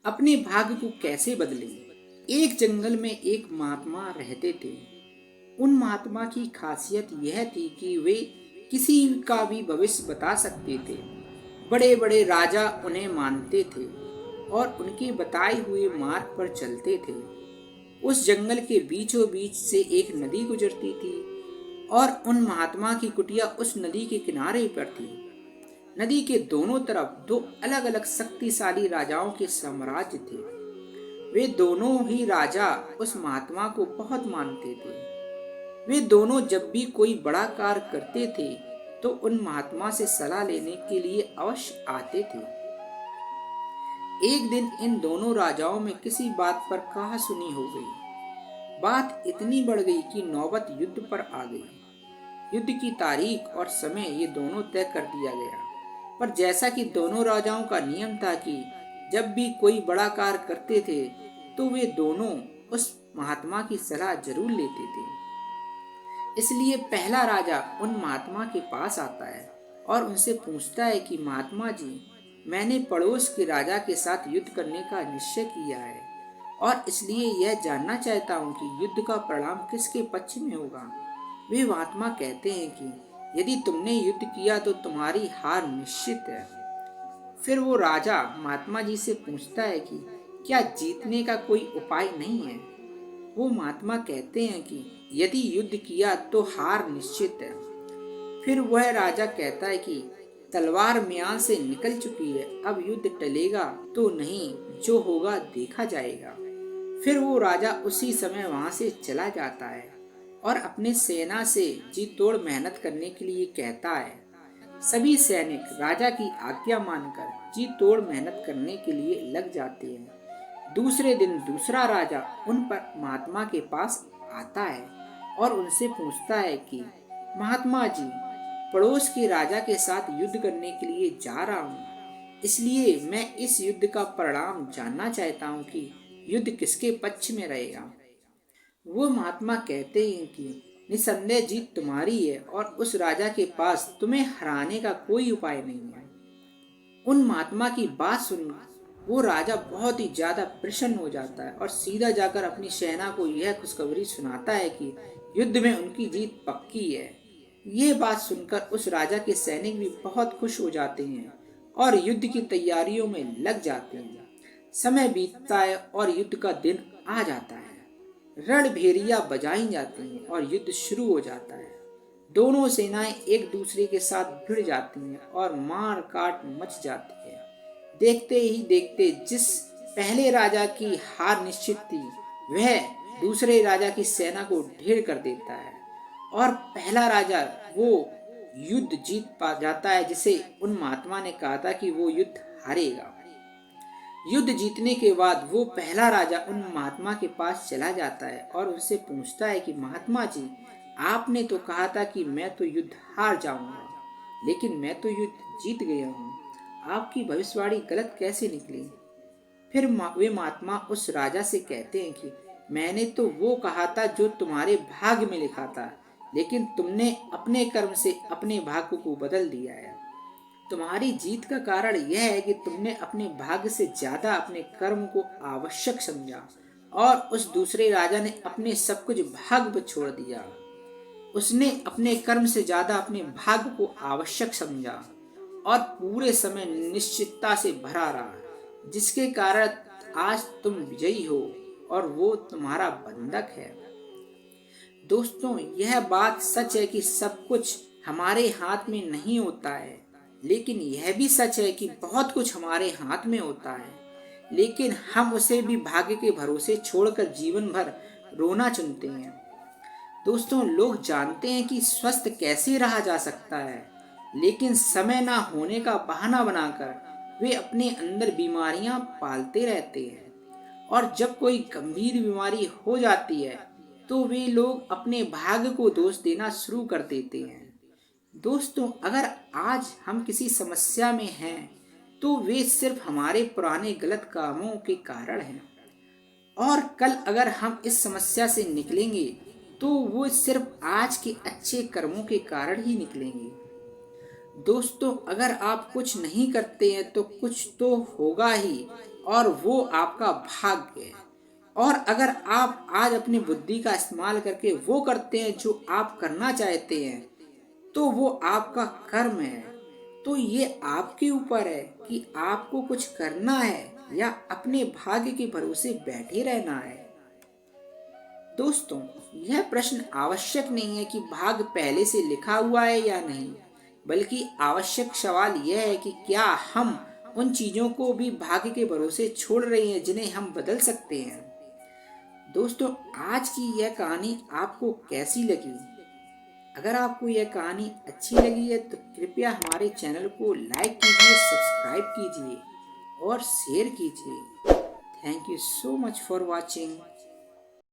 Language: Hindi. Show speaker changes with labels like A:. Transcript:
A: अपने भाग्य को कैसे बदलें। एक जंगल में एक महात्मा रहते थे। उन महात्मा की खासियत यह थी कि वे किसी का भी भविष्य बता सकते थे। बड़े बड़े राजा उन्हें मानते थे और उनके बताए हुए मार्ग पर चलते थे। उस जंगल के बीचों बीच से एक नदी गुजरती थी और उन महात्मा की कुटिया उस नदी के किनारे पर थी। नदी के दोनों तरफ दो अलग अलग शक्तिशाली राजाओं के साम्राज्य थे। वे दोनों ही राजा उस महात्मा को बहुत मानते थे। वे दोनों जब भी कोई बड़ा कार्य करते थे तो उन महात्मा से सलाह लेने के लिए अवश्य आते थे। एक दिन इन दोनों राजाओं में किसी बात पर कहासुनी हो गई। बात इतनी बढ़ गई कि नौबत युद्ध पर आ गई। युद्ध की तारीख और समय ये दोनों तय कर दिया गया। पर जैसा कि दोनों राजाओं का नियम था कि जब भी कोई बड़ा कार्य करते थे तो वे दोनों उस महात्मा की सलाह जरूर लेते थे। इसलिए पहला राजा उन महात्मा के पास आता है और उनसे पूछता है कि महात्मा जी, मैंने पड़ोस के राजा के साथ युद्ध करने का निश्चय किया है और इसलिए यह जानना चाहता हूँ कि युद्ध का परिणाम किसके पक्ष में होगा। वे महात्मा कहते हैं कि यदि तुमने युद्ध किया तो तुम्हारी हार निश्चित है। फिर वो राजा महात्मा जी से पूछता है कि क्या जीतने का कोई उपाय नहीं है। वो महात्मा कहते हैं कि यदि युद्ध किया तो हार निश्चित है। फिर वह राजा कहता है कि तलवार म्यान से निकल चुकी है, अब युद्ध टलेगा तो नहीं, जो होगा देखा जाएगा। फिर वो राजा उसी समय वहां से चला जाता है और अपने सेना से जी तोड़ मेहनत करने के लिए कहता है। सभी सैनिक राजा की आज्ञा मानकर जी तोड़ मेहनत करने के लिए लग जाते हैं। दूसरे दिन दूसरा राजा उन पर महात्मा के पास आता है और उनसे पूछता है कि महात्मा जी, पड़ोस के राजा के साथ युद्ध करने के लिए जा रहा हूँ, इसलिए मैं इस युद्ध का परिणाम जानना चाहता हूँ कि युद्ध किसके पक्ष में रहेगा। वो महात्मा कहते हैं कि निसंदेह जीत तुम्हारी है और उस राजा के पास तुम्हें हराने का कोई उपाय नहीं है। उन महात्मा की बात सुन वो राजा बहुत ही ज्यादा प्रसन्न हो जाता है और सीधा जाकर अपनी सेना को यह खुशखबरी सुनाता है कि युद्ध में उनकी जीत पक्की है। ये बात सुनकर उस राजा के सैनिक भी बहुत खुश हो जाते हैं और युद्ध की तैयारियों में लग जाते हैं। समय बीतता है और युद्ध का दिन आ जाता है। रणभेरिया बजाई जाती हैं और युद्ध शुरू हो जाता है। दोनों सेनाएं एक दूसरे के साथ भिड़ जाती हैं और मार काट मच जाती है। देखते ही देखते जिस पहले राजा की हार निश्चित थी वह दूसरे राजा की सेना को ढेर कर देता है और पहला राजा वो युद्ध जीत पा जाता है जिसे उन महात्मा ने कहा था कि वो युद्ध हारेगा। युद्ध जीतने के बाद वो पहला राजा उन महात्मा के पास चला जाता है और उनसे पूछता है कि महात्मा जी, आपने तो कहा था कि मैं तो युद्ध हार जाऊंगा, लेकिन मैं तो युद्ध जीत गया हूँ। आपकी भविष्यवाणी गलत कैसे निकली। फिर वे महात्मा उस राजा से कहते हैं कि मैंने तो वो कहा था जो तुम्हारे भाग्य में लिखा था, लेकिन तुमने अपने कर्म से अपने भाग्य को बदल दिया है। तुम्हारी जीत का कारण यह है कि तुमने अपने भाग्य से ज्यादा अपने कर्म को आवश्यक समझा और उस दूसरे राजा ने अपने सब कुछ भाग्य पर छोड़ दिया। उसने अपने कर्म से ज्यादा अपने भाग्य को आवश्यक समझा और पूरे समय निश्चितता से भरा रहा, जिसके कारण आज तुम विजयी हो और वो तुम्हारा बंधक है। दोस्तों, यह बात सच है कि सब कुछ हमारे हाथ में नहीं होता है, लेकिन यह भी सच है कि बहुत कुछ हमारे हाथ में होता है, लेकिन हम उसे भी भाग्य के भरोसे छोड़कर जीवन भर रोना चुनते हैं। दोस्तों, लोग जानते हैं कि स्वस्थ कैसे रहा जा सकता है, लेकिन समय ना होने का बहाना बनाकर वे अपने अंदर बीमारियां पालते रहते हैं और जब कोई गंभीर बीमारी हो जाती है तो वे लोग अपने भाग्य को दोष देना शुरू कर देते हैं। दोस्तों, अगर आज हम किसी समस्या में हैं तो वे सिर्फ हमारे पुराने गलत कामों के कारण हैं और कल अगर हम इस समस्या से निकलेंगे तो वो सिर्फ आज के अच्छे कर्मों के कारण ही निकलेंगे। दोस्तों, अगर आप कुछ नहीं करते हैं तो कुछ तो होगा ही, और वो आपका भाग्य है। और अगर आप आज अपनी बुद्धि का इस्तेमाल करके वो करते हैं जो आप करना चाहते हैं, तो वो आपका कर्म है। तो ये आपके ऊपर है कि आपको कुछ करना है या अपने भाग्य के भरोसे बैठे रहना है। दोस्तों, यह प्रश्न आवश्यक नहीं है कि भाग्य पहले से लिखा हुआ है या नहीं, बल्कि आवश्यक सवाल यह है कि क्या हम उन चीजों को भी भाग्य के भरोसे छोड़ रहे हैं जिन्हें हम बदल सकते हैं। दोस्तों, आज की यह कहानी आपको कैसी लगी? अगर आपको यह कहानी अच्छी लगी है तो कृपया हमारे चैनल को लाइक कीजिए, सब्सक्राइब कीजिए और शेयर कीजिए। Thank you so much for watching.